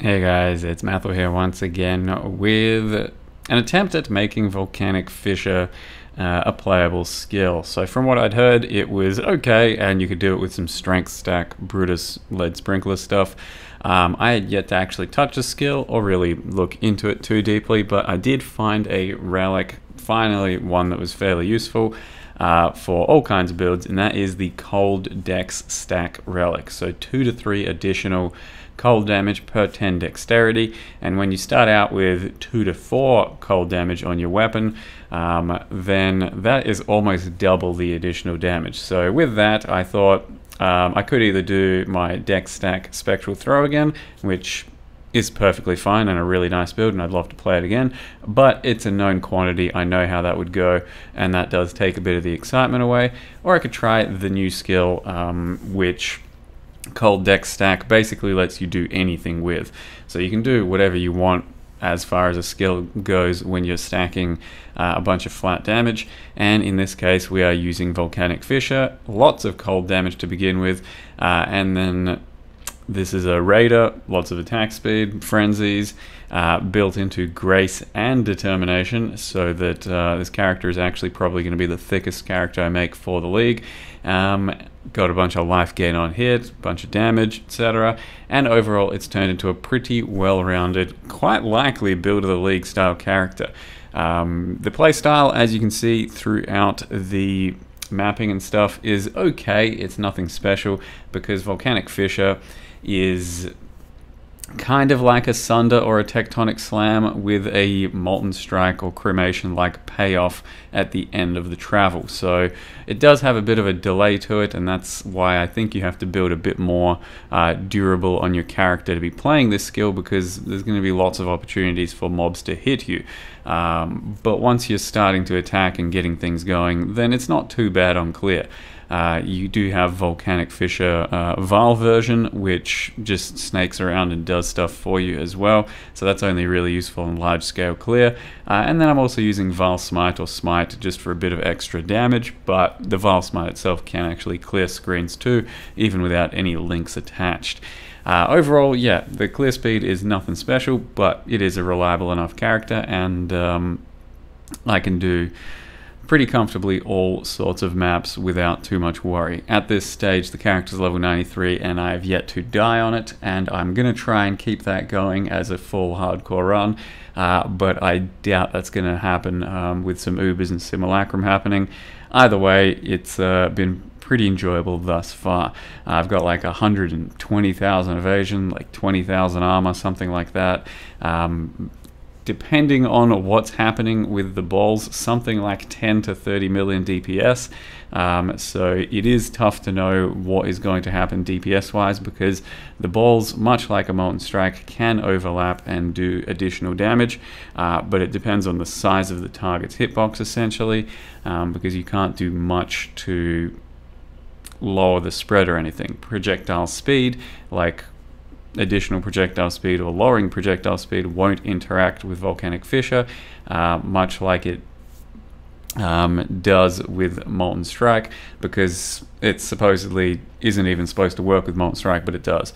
Hey guys, it's Mathel here once again with an attempt at making Volcanic Fissure a playable skill. So from what I'd heard, it was okay, and you could do it with some Strength Stack, Brutus, Lead Sprinkler stuff. I had yet to actually touch the skill or really look into it too deeply, but I did find a relic, finally one that was fairly useful for all kinds of builds, and that is the Cold Dex Stack Relic. So 2 to 3 additional cold damage per 10 dexterity, and when you start out with 2 to 4 cold damage on your weapon, then that is almost double the additional damage. So with that, I thought I could either do my Dex Stack Spectral Throw again, which is perfectly fine and a really nice build, and I'd love to play it again, but it's a known quantity. I know how that would go, and that does take a bit of the excitement away. Or I could try the new skill, which Cold Dex Stack basically lets you do anything with. So you can do whatever you want as far as a skill goes when you're stacking a bunch of flat damage, and in this case we are using Volcanic Fissure, lots of cold damage to begin with, and then this is a Raider, lots of attack speed, frenzies, built into Grace and Determination, so that this character is actually probably going to be the thickest character I make for the league. Got a bunch of life gain on hit, bunch of damage, etc. And overall it's turned into a pretty well-rounded, quite likely build of the league style character. The playstyle, as you can see throughout the mapping and stuff, is okay. It's nothing special because Volcanic Fissure is kind of like a Sunder or a Tectonic Slam with a Molten Strike or Cremation like payoff at the end of the travel. So it does have a bit of a delay to it, and that's why I think you have to build a bit more durable on your character to be playing this skill, because there's going to be lots of opportunities for mobs to hit you. But once you're starting to attack and getting things going, then it's not too bad on clear. You do have Volcanic Fissure Val version, which just snakes around and does stuff for you as well, so that's only really useful in large scale clear. And then I'm also using Val Smite or Smite just for a bit of extra damage, but the Val Smite itself can actually clear screens too, even without any links attached. Overall, yeah, the clear speed is nothing special, but it is a reliable enough character, and I can do pretty comfortably all sorts of maps without too much worry. At this stage, the character's level 93, and I have yet to die on it, and I'm going to try and keep that going as a full hardcore run, but I doubt that's going to happen with some Ubers and Simulacrum happening. Either way, it's been pretty enjoyable thus far. I've got like 120,000 evasion, like 20,000 armor, something like that. Depending on what's happening with the balls, something like 10 to 30 million DPS. So it is tough to know what is going to happen DPS wise, because the balls, much like a Molten Strike, can overlap and do additional damage, but it depends on the size of the target's hitbox essentially, because you can't do much to lower the spread or anything. Projectile speed, like additional projectile speed or lowering projectile speed, won't interact with Volcanic Fissure, much like it does with Molten Strike, because it supposedly isn't even supposed to work with Molten Strike, but it does.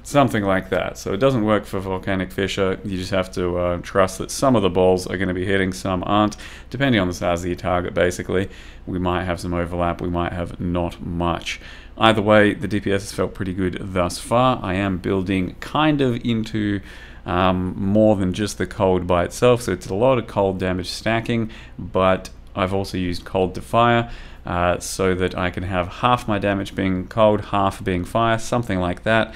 Something like that. So it doesn't work for Volcanic Fissure. You just have to trust that some of the balls are going to be hitting, some aren't, depending on the size of your target. Basically, we might have some overlap, we might have not much. Either way, the DPS has felt pretty good thus far. I am building kind of into more than just the cold by itself, so it's a lot of cold damage stacking, but I've also used cold to fire, so that I can have half my damage being cold, half being fire, something like that.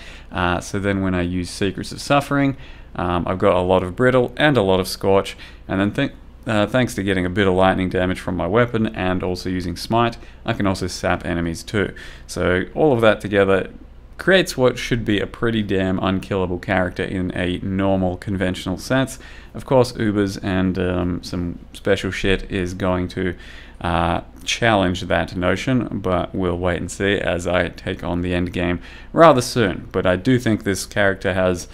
So then when I use Secrets of Suffering, I've got a lot of brittle and a lot of scorch, and then thanks to getting a bit of lightning damage from my weapon and also using Smite, I can also sap enemies too. So all of that together creates what should be a pretty damn unkillable character in a normal conventional sense. Of course, Ubers and some special shit is going to challenge that notion, but we'll wait and see as I take on the end game rather soon. But I do think this character has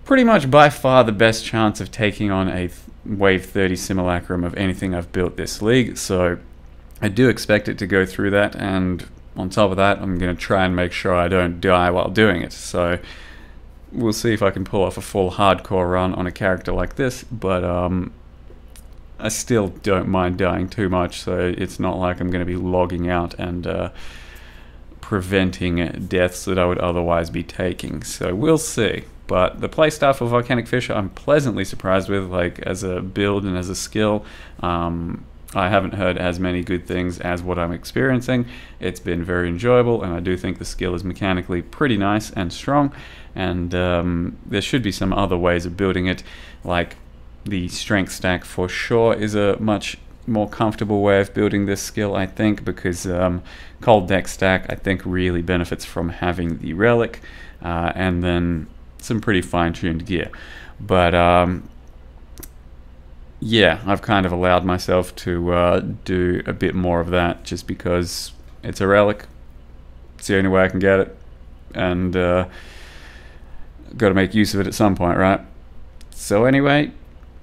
pretty much by far the best chance of taking on a Wave 30 Simulacrum of anything I've built this league, so I do expect it to go through that, and on top of that, I'm going to try and make sure I don't die while doing it. So we'll see if I can pull off a full hardcore run on a character like this, but I still don't mind dying too much, so it's not like I'm going to be logging out and preventing deaths that I would otherwise be taking. So we'll see. But the playstyle for Volcanic Fissure I'm pleasantly surprised with, like as a build and as a skill. I haven't heard as many good things as what I'm experiencing. It's been very enjoyable, and I do think the skill is mechanically pretty nice and strong, and there should be some other ways of building it, like the strength stack for sure is a much more comfortable way of building this skill, I think, because cold deck stack I think really benefits from having the relic, and then some pretty fine-tuned gear. But yeah, I've kind of allowed myself to do a bit more of that just because it's a relic. It's the only way I can get it, and got to make use of it at some point, right? So anyway,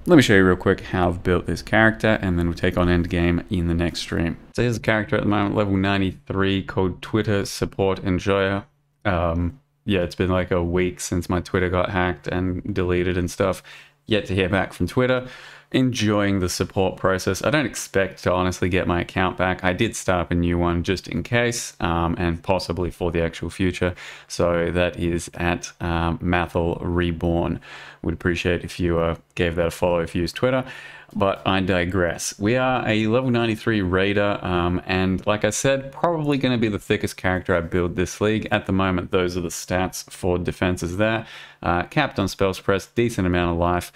let me show you real quick how I've built this character, and then we'll take on endgame in the next stream. So here's a character at the moment, level 93, called Twitter Support Enjoyer. Yeah, it's been like a week since my Twitter got hacked and deleted and stuff. Yet to hear back from Twitter. Enjoying the support process. I don't expect to honestly get my account back. I did start up a new one just in case, and possibly for the actual future. So that is at Mathel Reborn. Would appreciate if you gave that a follow if you use Twitter. But I digress. We are a level 93 raider, and like I said, probably going to be the thickest character I build this league. At the moment, those are the stats for defenses there. Capped on spell suppress, decent amount of life,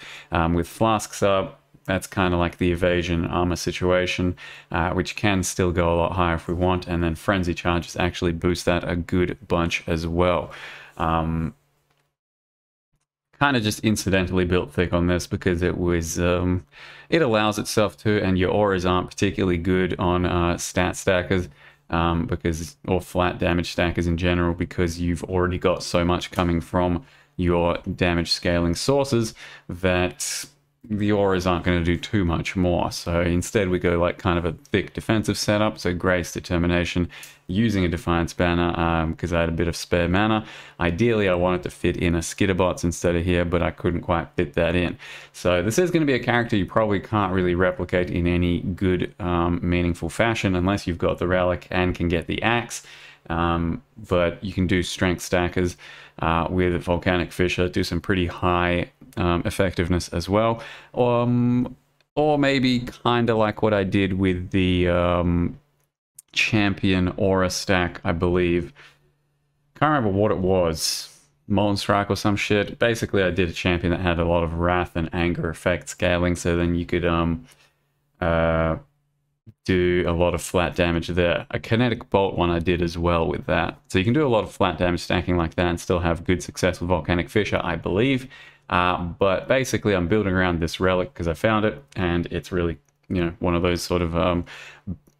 with flasks up. That's kind of like the evasion armor situation, which can still go a lot higher if we want, and then frenzy charges actually boost that a good bunch as well. Kind of just incidentally built thick on this because it was it allows itself to, and your auras aren't particularly good on stat stackers, or flat damage stackers in general, because you've already got so much coming from your damage scaling sources that the auras aren't going to do too much more. So instead we go like kind of a thick defensive setup, so Grace, Determination, using a Defiance banner because I had a bit of spare mana. Ideally I wanted to fit in a Skitterbots instead of here, but I couldn't quite fit that in. So this is going to be a character you probably can't really replicate in any good meaningful fashion unless you've got the Relic and can get the Axe. But you can do strength stackers with Volcanic Fissure, do some pretty high effectiveness as well, or maybe kind of like what I did with the champion aura stack, I believe. Can't remember what it was, Molten Strike or some shit. Basically I did a champion that had a lot of wrath and anger effect scaling, so then you could do a lot of flat damage there. A kinetic bolt one I did as well with that. So you can do a lot of flat damage stacking like that and still have good success with Volcanic Fissure, I believe. But basically I'm building around this relic because I found it, and it's really, you know, one of those sort of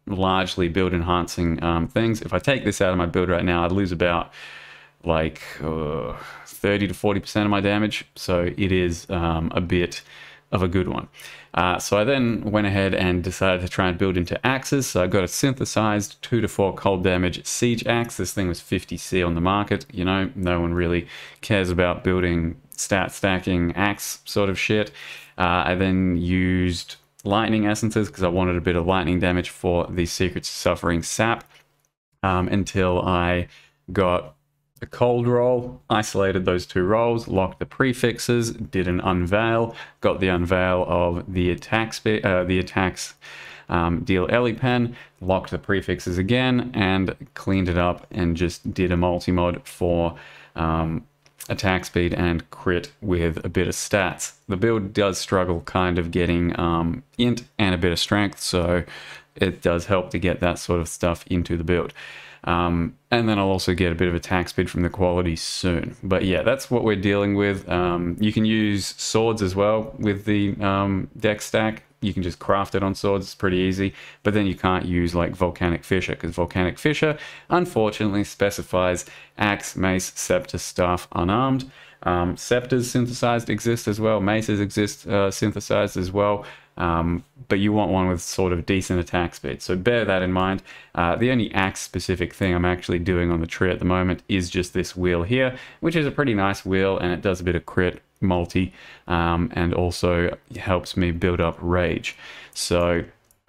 largely build enhancing things. If I take this out of my build right now, I'd lose about like 30 to 40% of my damage. So it is a bit of a good one. So I then went ahead and decided to try and build into axes. So I got a synthesized 2 to 4 cold damage siege axe. This thing was 50C on the market. You know, no one really cares about building stat stacking axe sort of shit. I then used lightning essences because I wanted a bit of lightning damage for the Secrets of Suffering sap, until I got a cold roll, isolated those 2 rolls, locked the prefixes, did an unveil, got the unveil of the attacks, deal Ellie pen, locked the prefixes again, and cleaned it up and just did a multi-mod for attack speed and crit with a bit of stats. The build does struggle kind of getting int and a bit of strength, so it does help to get that sort of stuff into the build. And then I'll also get a bit of attack speed from the quality soon. But yeah, that's what we're dealing with. You can use swords as well with the deck stack. You can just craft it on swords, it's pretty easy. But then you can't use like Volcanic Fissure, because Volcanic Fissure unfortunately specifies axe, mace, scepter, staff, unarmed. Scepters synthesized exist as well. Maces exist synthesized as well. But you want one with sort of decent attack speed. So bear that in mind. The only axe specific thing I'm actually doing on the tree at the moment is just this wheel here, which is a pretty nice wheel, and it does a bit of crit multi, and also helps me build up rage. So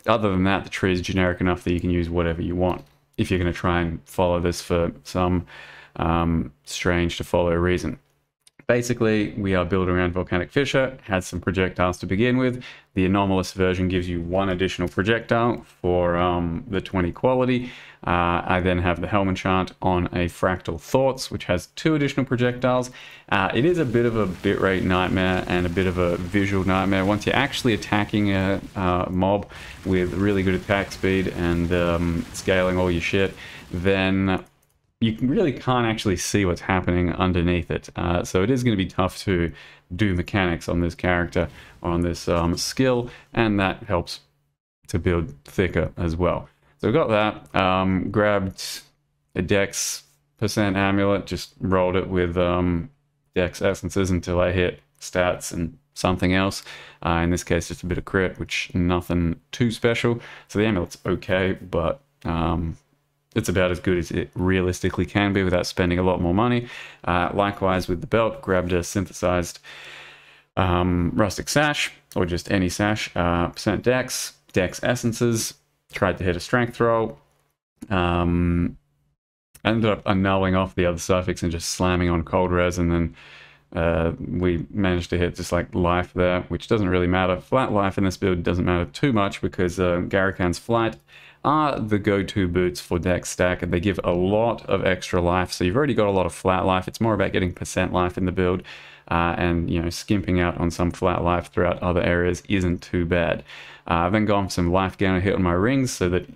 other than that, the tree is generic enough that you can use whatever you want if you're going to try and follow this for some strange to follow reason. Basically, we are building around Volcanic Fissure, has some projectiles to begin with. The anomalous version gives you 1 additional projectile for the 20 quality. I then have the Helm enchant on a Fractal Thoughts, which has 2 additional projectiles. It is a bit of a bitrate nightmare and a bit of a visual nightmare. Once you're actually attacking a mob with really good attack speed and scaling all your shit, then you really can't actually see what's happening underneath it. So it is going to be tough to do mechanics on this character, on this skill, and that helps to build thicker as well. So I got that, grabbed a Dex % amulet, just rolled it with Dex essences until I hit stats and something else. In this case, just a bit of crit, which nothing too special. So the amulet's okay, but it's about as good as it realistically can be without spending a lot more money. Likewise with the belt, grabbed a synthesized rustic sash, or just any sash, % dex essences, tried to hit a strength roll, ended up annulling off the other suffix and just slamming on cold res, and then we managed to hit just like life there, which doesn't really matter. Flat life in this build doesn't matter too much because Garakan's flight are the go-to boots for dex stack, and they give a lot of extra life. So you've already got a lot of flat life. It's more about getting % life in the build, and you know, skimping out on some flat life throughout other areas isn't too bad. I've then gone for some life gain on hit on my rings, so that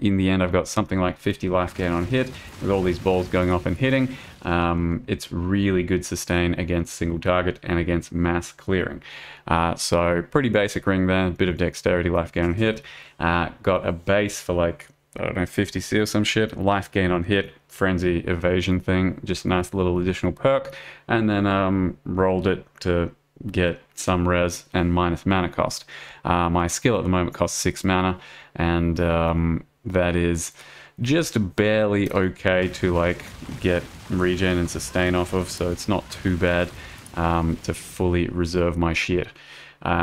in the end I've got something like 50 life gain on hit with all these balls going off and hitting. It's really good sustain against single target and against mass clearing. So pretty basic ring there, a bit of dexterity, life gain on hit. Got a base for like, I don't know, 50C or some shit, life gain on hit, frenzy evasion thing, just a nice little additional perk, and then rolled it to get some res and minus mana cost. My skill at the moment costs 6 mana, and that is just barely okay to like get regen and sustain off of, so it's not too bad to fully reserve my shit.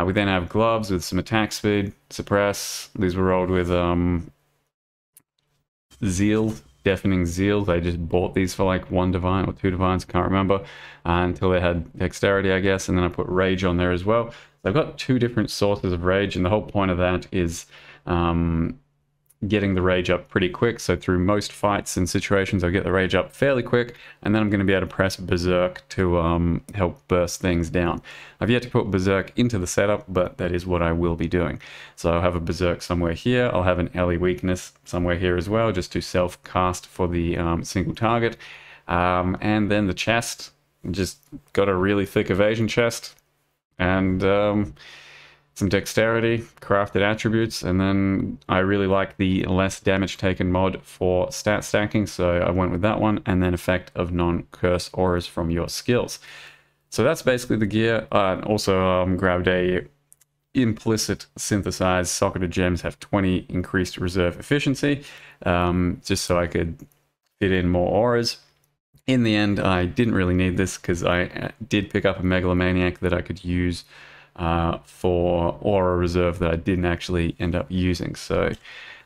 We then have gloves with some attack speed, suppress. These were rolled with zeal, deafening zeal. I just bought these for like 1 divine or 2 divines, can't remember, until they had dexterity, I guess, and then I put rage on there as well. So I've got 2 different sources of rage, and the whole point of that is getting the rage up pretty quick. So through most fights and situations, I'll get the rage up fairly quick, and then I'm going to be able to press Berserk to help burst things down. I've yet to put Berserk into the setup, but that is what I will be doing. So I'll have a Berserk somewhere here. I'll have an Ellie weakness somewhere here as well, just to self-cast for the single target. And then the chest, just got a really thick evasion chest, and some dexterity, crafted attributes, and then I really like the less damage taken mod for stat stacking, so I went with that one, and then effect of non-curse auras from your skills. So that's basically the gear. Also grabbed a implicit synthesized socketed gems, have 20 increased reserve efficiency, just so I could fit in more auras. In the end, I didn't really need this because I did pick up a megalomaniac that I could use for aura reserve that I didn't actually end up using. So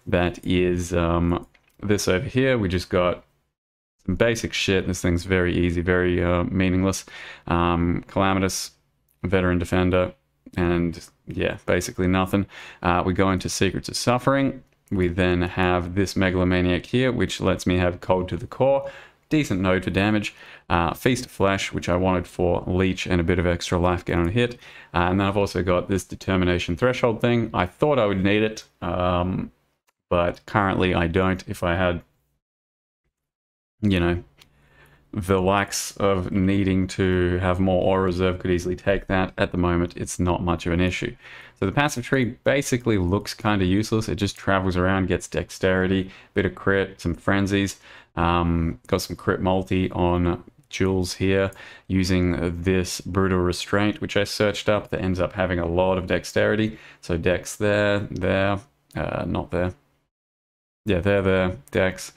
that is this over here. We just got some basic shit. This thing's very easy, very meaningless. Calamitous, veteran defender, and yeah, basically nothing. We go into Secrets of Suffering. We then have this megalomaniac here, which lets me have cold to the core. Decent node for damage. Feast of Flesh, which I wanted for leech and a bit of extra life gain on hit. And then I've also got this determination threshold thing. I thought I would need it, but currently I don't. If I had, you know, the likes of needing to have more aura reserve, could easily take that. At the moment, it's not much of an issue. So the passive tree basically looks kind of useless. It just travels around, gets dexterity, bit of crit, some frenzies. Got some crit multi on jewels here using this brutal restraint, which I searched up, that ends up having a lot of dexterity. So dex there, not there. Yeah, there, dex,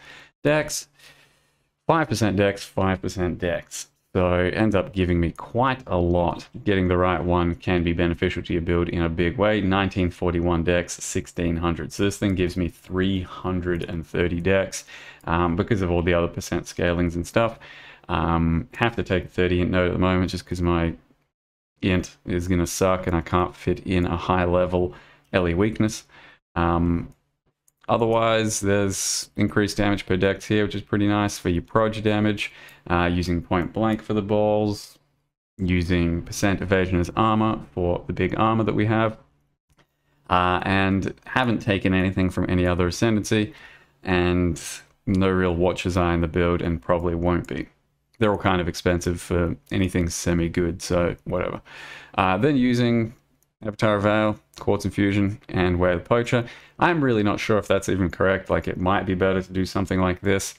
5% dex, 5% dex. So it ends up giving me quite a lot. Getting the right one can be beneficial to your build in a big way. 1941 dex, 1600. So this thing gives me 330 dex because of all the other percent scalings and stuff. Have to take a 30 int note at the moment just because my int is going to suck and I can't fit in a high level LE weakness. Otherwise, there's increased damage per dex here, which is pretty nice for your proj damage. Using point blank for the balls. Using percent evasion as armor for the big armor that we have. And haven't taken anything from any other ascendancy. And no real watcher's eye in the build, and probably won't be. They're all kind of expensive for anything semi-good, so whatever. Then using Avatar Veil, Quartz Infusion, and Way of the Poacher. I'm really not sure if that's even correct. Like, it might be better to do something like this.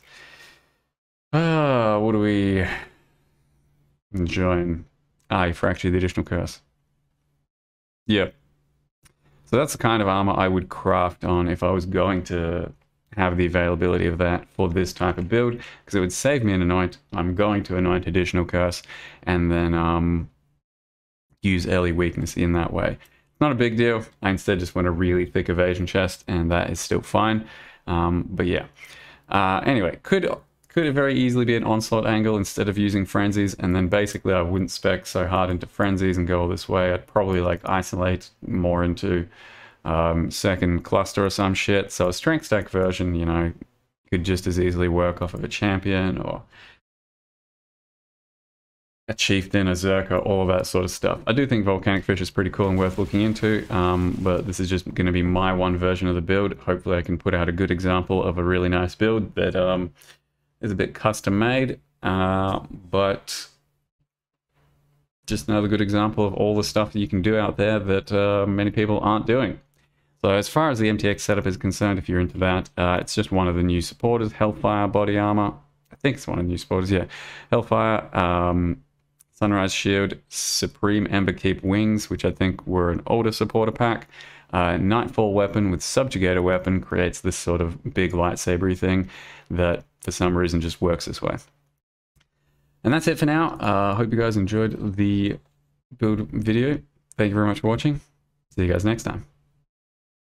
What do we join? You fracture the additional curse. Yeah. So that's the kind of armor I would craft on if I was going to have the availability of that for this type of build, because it would save me an anoint. I'm going to anoint additional curse, and then use early weakness in that way. Not a big deal. I instead just want a really thick evasion chest, and that is still fine. But yeah. Anyway, could it very easily be an onslaught angle instead of using frenzies, and then basically I wouldn't spec so hard into frenzies and go all this way. I'd probably like isolate more into second cluster or some shit. So a strength stack version, you know, could just as easily work off of a champion or a chieftain, a Zerker, all of that sort of stuff. I do think Volcanic Fissure is pretty cool and worth looking into, but this is just going to be my one version of the build. Hopefully I can put out a good example of a really nice build that is a bit custom made, but just another good example of all the stuff that you can do out there that many people aren't doing. So as far as the MTX setup is concerned, if you're into that, it's just one of the new supporters, Hellfire body armor. I think it's one of the new supporters, yeah. Hellfire, Sunrise Shield, Supreme Emberkeep Wings, which I think were an older supporter pack. Nightfall Weapon with Subjugator Weapon creates this sort of big lightsabery thing that for some reason just works this way. And that's it for now. I hope you guys enjoyed the build video. Thank you very much for watching. See you guys next time.